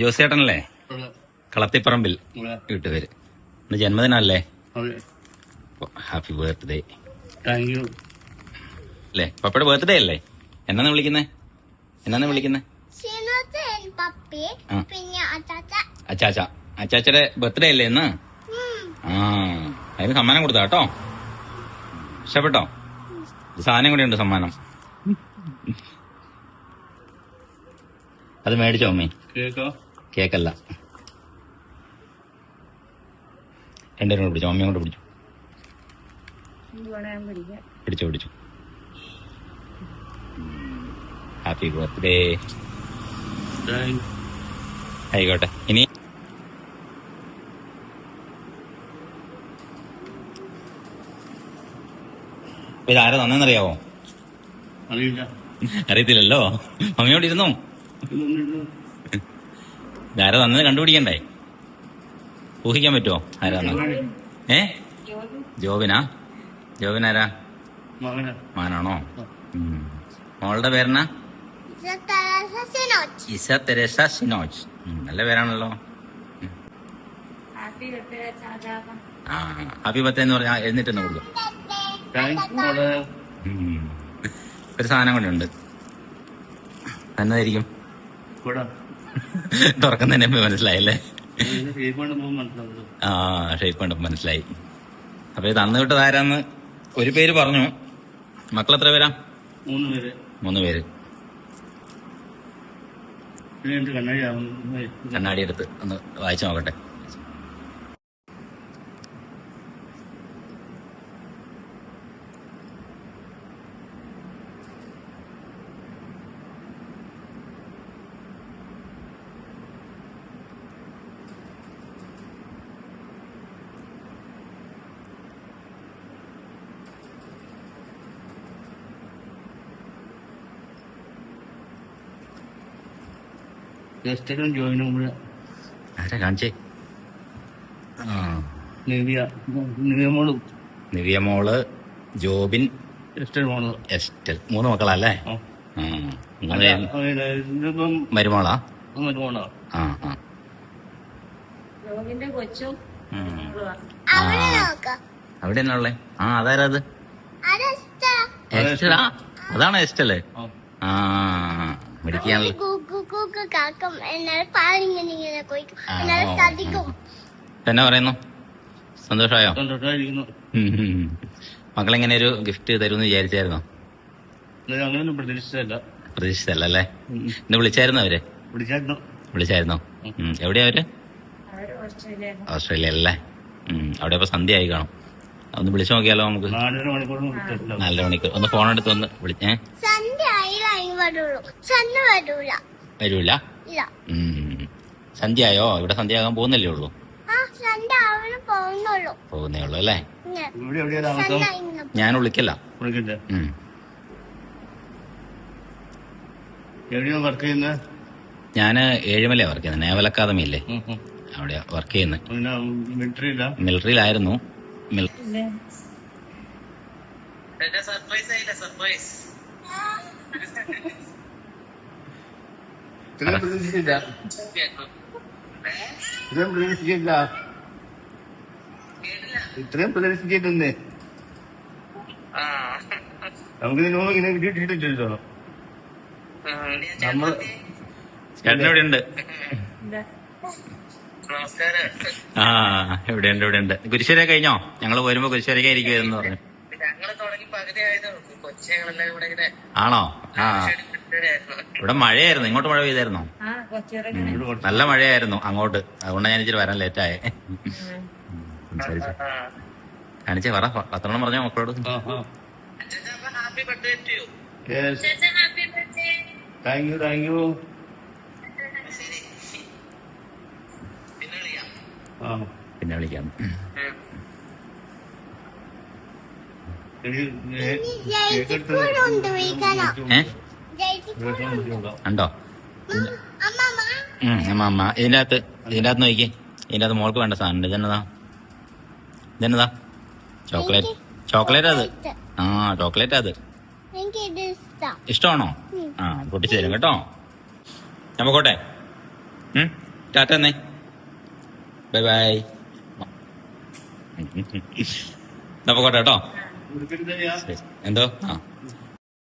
ജോസേട്ടനല്ലേ? കളത്തിപ്പറമ്പിൽ വീട്ടുപേര്. ഇന്ന് ജന്മദിനല്ലേ? Happy birthday. അല്ലേ? പപ്പയുടെ ബർത്ത്ഡേ അല്ലേ? എന്നാന്ന് വിളിക്കുന്നേ? അച്ചാച്ച. അച്ചാച്ചയുടെ ബർത്ത്ഡേ അല്ലേ ഇന്ന്? ആ, അതിന് സമ്മാനം കൊടുത്താ കേട്ടോ. ഇഷ്ടപ്പെട്ടോ? സാധനം കൂടെ ഉണ്ട് സമ്മാനം. അത് മേടിച്ചോ അമ്മേ? കേക്കല്ല. രണ്ടുപേരും കൂടെ പിടിച്ചോ. അമ്മയും കൊണ്ട് പിടിച്ചു. പിടിച്ചു. Happy birthday. ആയിക്കോട്ടെ. ഇനി ഇതാരാ തന്നെന്നറിയാവോ? അറിയത്തില്ലല്ലോ. അമ്മയോട് ഇരുന്നോ? ഇതാരാ തന്നെ കണ്ടുപിടിക്കണ്ടേ? ഊഹിക്കാൻ പറ്റുമോ ആരാന്ന്? ജോബിനാരാ? മാനാണോ? മോളുടെ പേരെന്നാ? ഇസ തെരേസ സിനോജ്. നല്ല പേരാണല്ലോ. ആ, ഹാപ്പി ബർത്ത്ഡേ എന്ന് പറഞ്ഞാൽ എഴുന്നിട്ടെന്ന് കൊടുക്കും. ഒരു സാധനം കൂടെ ഉണ്ട്. എന്നതായിരിക്കും? തുറക്കുന്നതിനെ മനസ്സിലായല്ലേ? ആ, ഷേപ്പ് കണ്ടപ്പോ മനസ്സിലായി. അപ്പൊ ഇത് അന്ന് വിട്ടത് ആരാന്ന് ഒരു പേര് പറഞ്ഞു. മക്കൾ എത്ര പേരാ? 3 പേര്. കണ്ണാടി എടുത്ത് ഒന്ന് വായിച്ചു നോക്കട്ടെ. ആരാ കാണിച്ചേ? നിവിയ മോള്, ജോബിൻ, എസ്റ്റൽ. 3 മക്കളല്ലേ? മരുമോളാ? ആ. അവിടെ എന്നാ ഉള്ളേ? ആ, അതാരാ അത്? എസ്റ്റലാ? അതാണോ എസ്റ്റല്? ആ, മേടിക്കാനല്ലോ. എന്നാ പറയുന്നു? സന്തോഷമായോ? മക്കളെങ്ങനെ ഒരു ഗിഫ്റ്റ് തരുമെന്ന് വിചാരിച്ചായിരുന്നോ? പ്രതീക്ഷിച്ചല്ല അല്ലേ? ഇന്ന് വിളിച്ചായിരുന്നോ അവര്? വിളിച്ചായിരുന്നോ? എവിടെയാ അവര്? ഓസ്ട്രേലിയ അല്ലേ? അവിടെ ഇപ്പൊ സന്ധ്യ ആയി കാണും. ഒന്ന് വിളിച്ചു നോക്കിയാലോ നമുക്ക്? 4 മണിക്കൂർ. ഒന്ന് ഫോൺ എടുത്ത് ഒന്ന് വിളിച്ചേ. വരൂല? സന്ധ്യയോ? ഇവിടെ സന്ധ്യയാകാൻ പോകുന്നല്ലേ ഉള്ളൂ? പോകുന്നേ ഉള്ളൂ അല്ലേ? ഞാൻ വിളിക്കല്ല. ഞാന് ഏഴുമലയാ വർക്ക് ചെയ്യുന്നത്. നേവൽ അക്കാദമി ഇല്ലേ, അവിടെയാ വർക്ക് ചെയ്യുന്നത്. മിലിറ്ററിയിലായിരുന്നു. ഇത്രയും പ്രദർശിച്ചിട്ടുന്നേ നമുക്ക് ഇങ്ങനെ കിട്ടിയിട്ടില്ലല്ലോ. നമ്മൾ ചേട്ടനെവിടെ ഉണ്ട്? ആ, എവിടെയുണ്ട്. കുരിശുവരെ കഴിഞ്ഞോ? ഞങ്ങള് വരുമ്പോ കുരിശുവരയ്ക്ക് ഇരിക്കുവായിരുന്നു പറഞ്ഞു. ആണോ? ആ, ഇവിടെ മഴയായിരുന്നു. ഇങ്ങോട്ട് മഴ പെയ്തായിരുന്നോ? നല്ല മഴയായിരുന്നു അങ്ങോട്ട്. അതുകൊണ്ടാണ് ഞാൻ ഇച്ചിരി വരാൻ ലേറ്റായേ. കാണിച്ചേ, പറ. 10 പറഞ്ഞോ മക്കളോട്. Thank you. പിന്നെ വിളിക്കാം. ഉണ്ടോ? അമ്മ ഇതിന്റെ അകത്ത് നോക്കി. ഇതിന്റെ അകത്ത് മോൾക്ക് വേണ്ട സാധനം. ഇതെന്നതാ? ചോക്ലേറ്റ് അത്. ആ, ചോക്ലേറ്റ് അത്. ഇഷ്ടമാണോ? ആ, പൊട്ടിച്ചു തരും കേട്ടോ. ഞാൻ പോട്ടെ. ടാറ്റ എന്നേ. Bye bye. പോട്ടെ കേട്ടോ. ഉടുപ്പിട്ട് തന്നെയാ ശരി. എന്തോ ആ